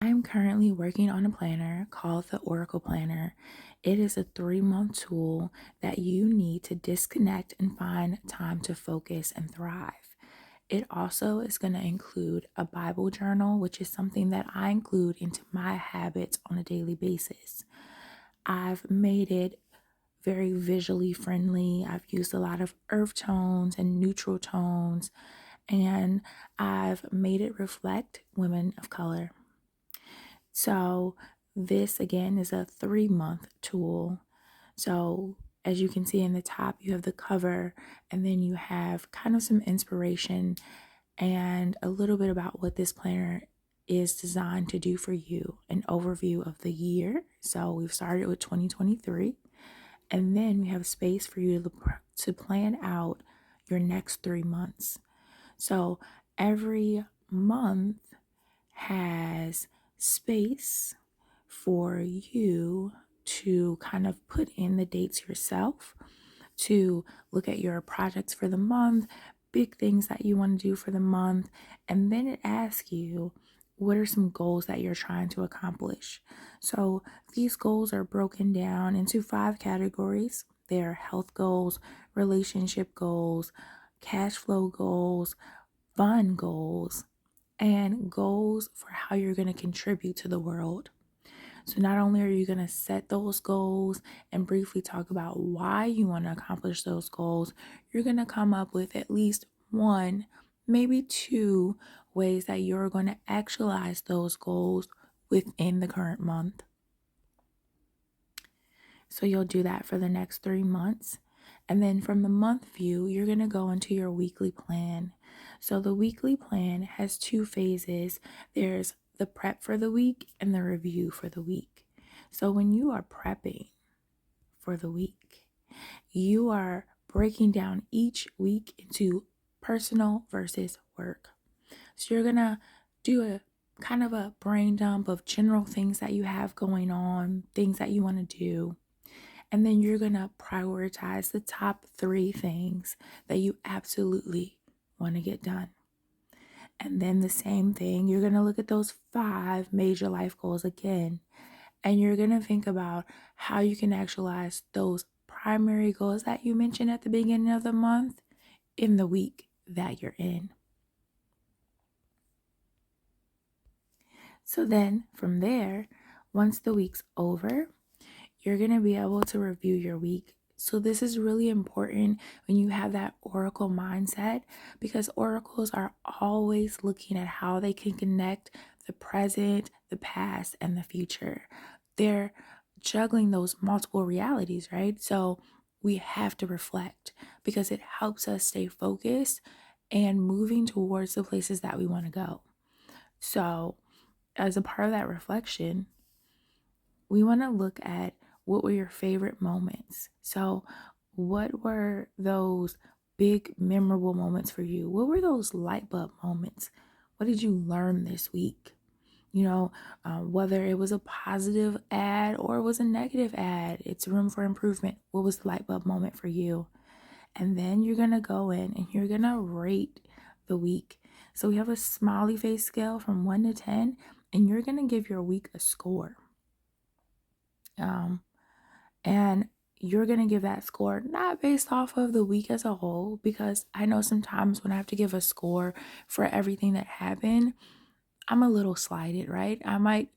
I'm currently working on a planner called the Oracle Planner. It is a 3-month tool that you need to disconnect and find time to focus and thrive. It also is going to include a Bible journal, which is something that I include into my habits on a daily basis. I've made it very visually friendly. I've used a lot of earth tones and neutral tones, and I've made it reflect women of color. So this again is a 3-month tool. So as you can see in the top, you have the cover, and then you have kind of some inspiration and a little bit about what this planner is designed to do for you, an overview of the year. So we've started with 2023, and then we have space for you to plan out your next 3 months. So every month has space for you to kind of put in the dates yourself, to look at your projects for the month, big things that you want to do for the month, and then it asks you what are some goals that you're trying to accomplish. So these goals are broken down into 5 categories. They're health goals, relationship goals, cash flow goals, fun goals, and goals for how you're going to contribute to the world. So not only are you going to set those goals and briefly talk about why you want to accomplish those goals, you're going to come up with at least 1, maybe 2 ways that you're going to actualize those goals within the current month. So you'll do that for the next 3 months. And then from the month view, you're going to go into your weekly plan. So the weekly plan has 2 phases. There's the prep for the week and the review for the week. So when you are prepping for the week, you are breaking down each week into personal versus work. So you're going to do a kind of a brain dump of general things that you have going on, things that you want to do. And then you're going to prioritize the top 3 things that you absolutely want to get done. And then the same thing, you're going to look at those 5 major life goals again. And you're going to think about how you can actualize those primary goals that you mentioned at the beginning of the month in the week that you're in. So then from there, once the week's over, you're going to be able to review your week. So this is really important when you have that oracle mindset, because oracles are always looking at how they can connect the present, the past, and the future. They're juggling those multiple realities, right? So we have to reflect because it helps us stay focused and moving towards the places that we want to go. So as a part of that reflection, we want to look at what were your favorite moments. So what were those big memorable moments for you? What were those light bulb moments? What did you learn this week? Whether it was a positive ad or it was a negative ad, it's room for improvement. What was the light bulb moment for you? And then you're going to go in and you're going to rate the week. So we have a smiley face scale from 1 to 10, and you're going to give your week a score. And you're going to give that score not based off of the week as a whole, because I know sometimes when I have to give a score for everything that happened, I'm a little slighted, right? I might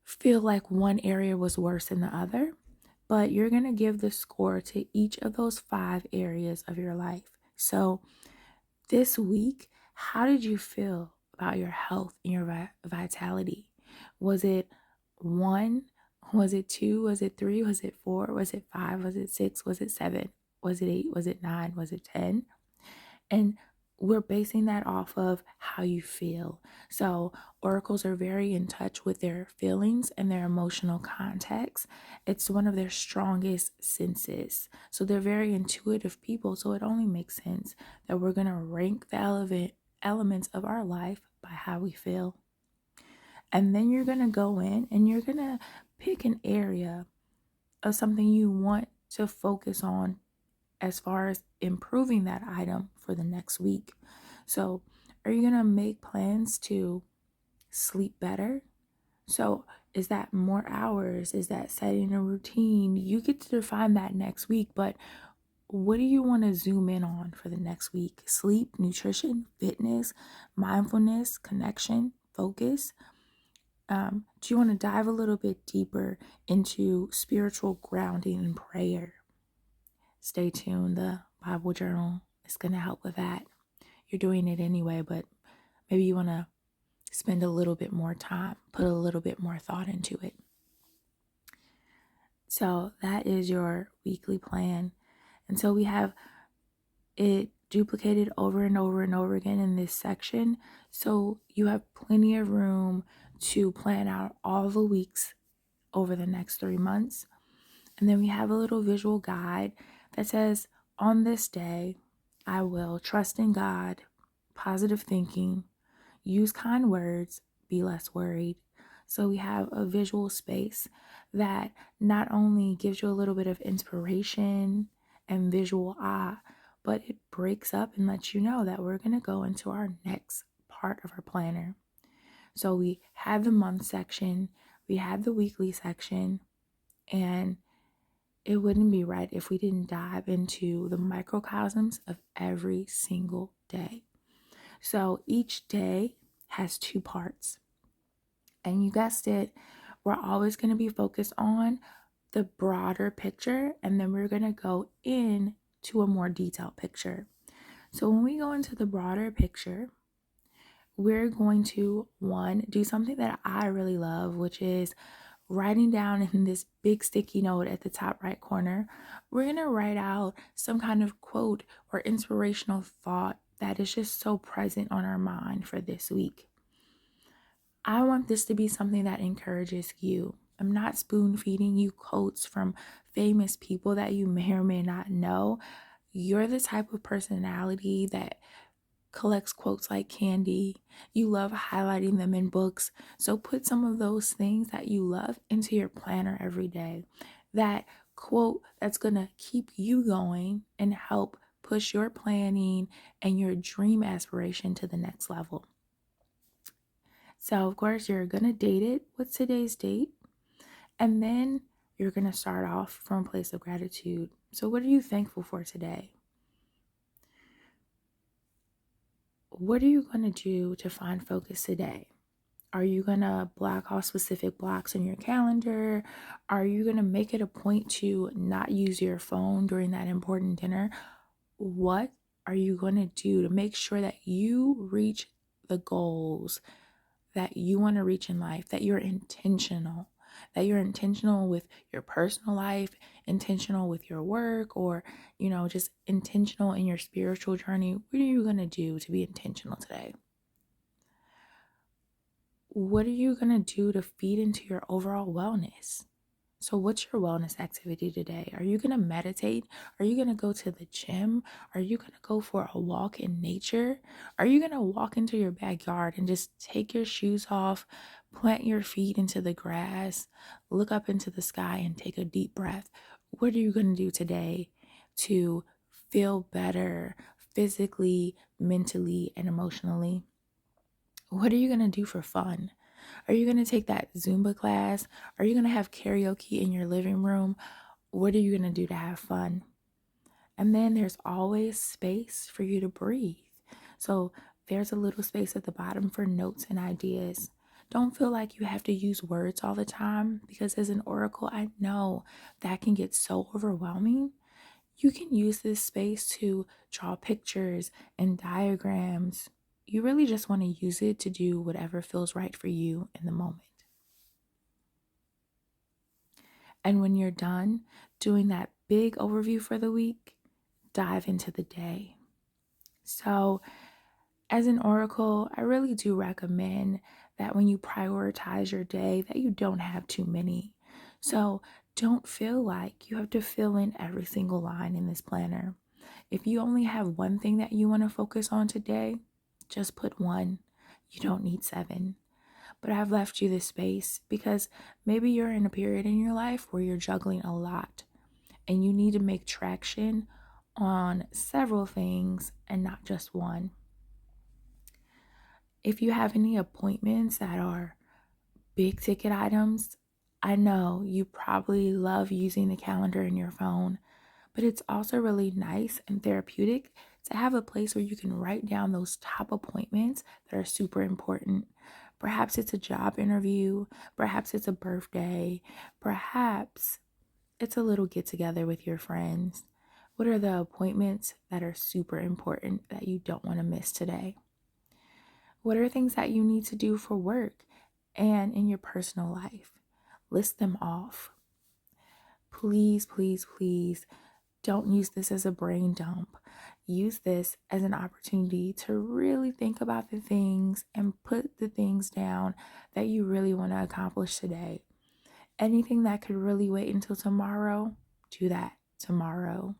feel like one area was worse than the other, but you're going to give the score to each of those 5 areas of your life. So this week, how did you feel about your health and your vitality? Was it 1? Was it 2? Was it 3? Was it 4? Was it 5? Was it 6? Was it 7? Was it 8? Was it 9? Was it 10? And we're basing that off of how you feel. So oracles are very in touch with their feelings and their emotional context. It's one of their strongest senses. So they're very intuitive people. So it only makes sense that we're going to rank the elements of our life by how we feel. And then you're going to go in and you're going to pick an area of something you want to focus on as far as improving that item for the next week. So, are you going to make plans to sleep better? So, is that more hours? Is that setting a routine? You get to define that next week, but what do you want to zoom in on for the next week? Sleep, nutrition, fitness, mindfulness, connection, focus. Do you want to dive a little bit deeper into spiritual grounding and prayer? Stay tuned. The Bible journal is going to help with that. You're doing it anyway, but maybe you want to spend a little bit more time, put a little bit more thought into it. So that is your weekly plan. And so we have it duplicated over and over and over again in this section. So you have plenty of room to plan out all the weeks over the next 3 months. And then we have a little visual guide that says, on this day, I will trust in God, positive thinking, use kind words, be less worried. So we have a visual space that not only gives you a little bit of inspiration and visual eye, but it breaks up and lets you know that we're going to go into our next part of our planner. So we had the month section, we had the weekly section, and it wouldn't be right if we didn't dive into the microcosms of every single day. So each day has 2 parts. And you guessed it, we're always going to be focused on the broader picture, and then we're going to go in to a more detailed picture. So when we go into the broader picture, we're going to, one, do something that I really love, which is writing down in this big sticky note at the top right corner. We're going to write out some kind of quote or inspirational thought that is just so present on our mind for this week. I want this to be something that encourages you. I'm not spoon feeding you quotes from famous people that you may or may not know. You're the type of personality that collects quotes like candy. You love highlighting them in books. So put some of those things that you love into your planner every day. That quote that's going to keep you going and help push your planning and your dream aspiration to the next level. So, of course, you're going to date it. What's today's date? And then you're going to start off from a place of gratitude. So, what are you thankful for today? What are you going to do to find focus today? Are you going to block off specific blocks in your calendar? Are you going to make it a point to not use your phone during that important dinner? What are you going to do to make sure that you reach the goals that you want to reach in life, that you're intentional with your personal life, intentional with your work, or, just intentional in your spiritual journey? What are you going to do to be intentional today? What are you going to do to feed into your overall wellness? So what's your wellness activity today? Are you going to meditate? Are you going to go to the gym? Are you going to go for a walk in nature? Are you going to walk into your backyard and just take your shoes off, plant your feet into the grass, look up into the sky and take a deep breath? What are you going to do today to feel better physically, mentally, and emotionally? What are you going to do for fun? Are you going to take that Zumba class? Are you going to have karaoke in your living room? What are you going to do to have fun? And then there's always space for you to breathe. So there's a little space at the bottom for notes and ideas. Don't feel like you have to use words all the time, because as an oracle, I know that can get so overwhelming. You can use this space to draw pictures and diagrams. You really just want to use it to do whatever feels right for you in the moment. And when you're done doing that big overview for the week, dive into the day. So, as an oracle, I really do recommend that when you prioritize your day, that you don't have too many. So, don't feel like you have to fill in every single line in this planner. If you only have one thing that you want to focus on today, just put one. You don't need 7. But I've left you this space because maybe you're in a period in your life where you're juggling a lot and you need to make traction on several things and not just one. If you have any appointments that are Big ticket items, I know you probably love using the calendar in your phone, but it's also really nice and therapeutic to have a place where you can write down those top appointments that are super important. Perhaps it's a job interview, perhaps it's a birthday, perhaps it's a little get together with your friends. What are the appointments that are super important that you don't want to miss today? What are things that you need to do for work and in your personal life? List them off. Please, please, please don't use this as a brain dump. Use this as an opportunity to really think about the things and put the things down that you really want to accomplish today. Anything that could really wait until tomorrow, do that tomorrow.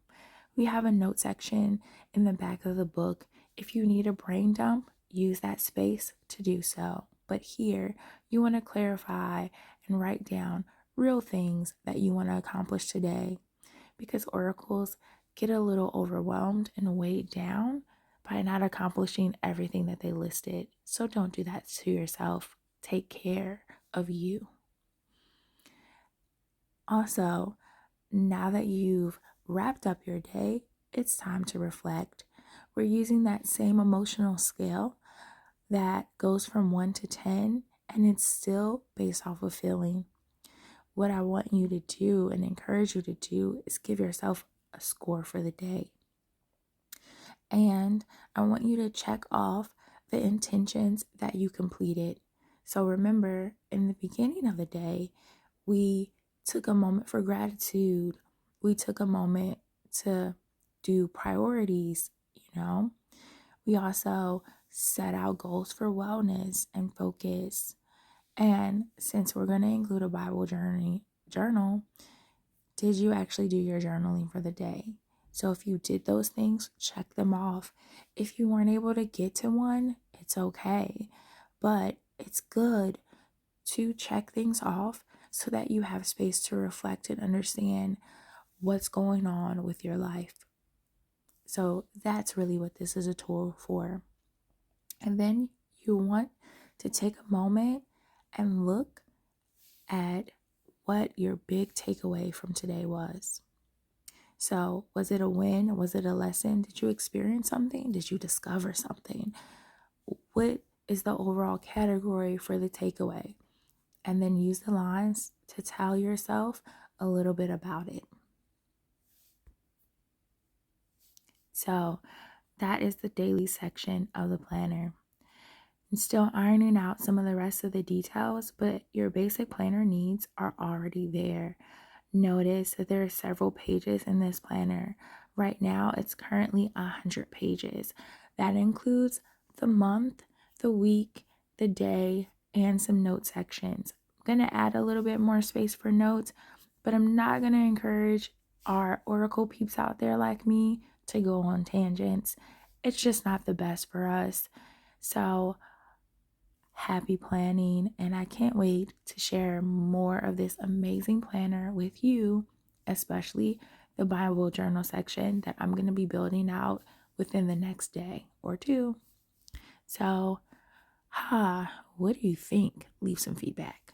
We have a note section in the back of the book. If you need a brain dump, use that space to do so. But here, you want to clarify and write down real things that you want to accomplish today, because oracles get a little overwhelmed and weighed down by not accomplishing everything that they listed. So don't do that to yourself. Take care of you. Also, now that you've wrapped up your day, it's time to reflect. We're using that same emotional scale that goes from 1 to 10, and it's still based off of feeling. What I want you to do and encourage you to do is give yourself a score for the day. And I want you to check off the intentions that you completed. So remember, in the beginning of the day, we took a moment for gratitude. We took a moment to do priorities, We also set out goals for wellness and focus. And since we're going to include a Bible journal, did you actually do your journaling for the day? So if you did those things, check them off. If you weren't able to get to one, it's okay. But it's good to check things off so that you have space to reflect and understand what's going on with your life. So that's really what this is a tool for. And then you want to take a moment and look at what your big takeaway from today was. So, was it a win? Was it a lesson? Did you experience something? Did you discover something? What is the overall category for the takeaway? And then use the lines to tell yourself a little bit about it. So, that is the daily section of the planner. I'm still ironing out some of the rest of the details, but your basic planner needs are already there. Notice that there are several pages in this planner. Right now, it's currently 100 pages. That includes the month, the week, the day, and some note sections. I'm going to add a little bit more space for notes, but I'm not going to encourage our Oracle peeps out there like me to go on tangents. It's just not the best for us. So, happy planning, and I can't wait to share more of this amazing planner with you, especially the Bible journal section that I'm going to be building out within the next day or two. So, what do you think? Leave some feedback.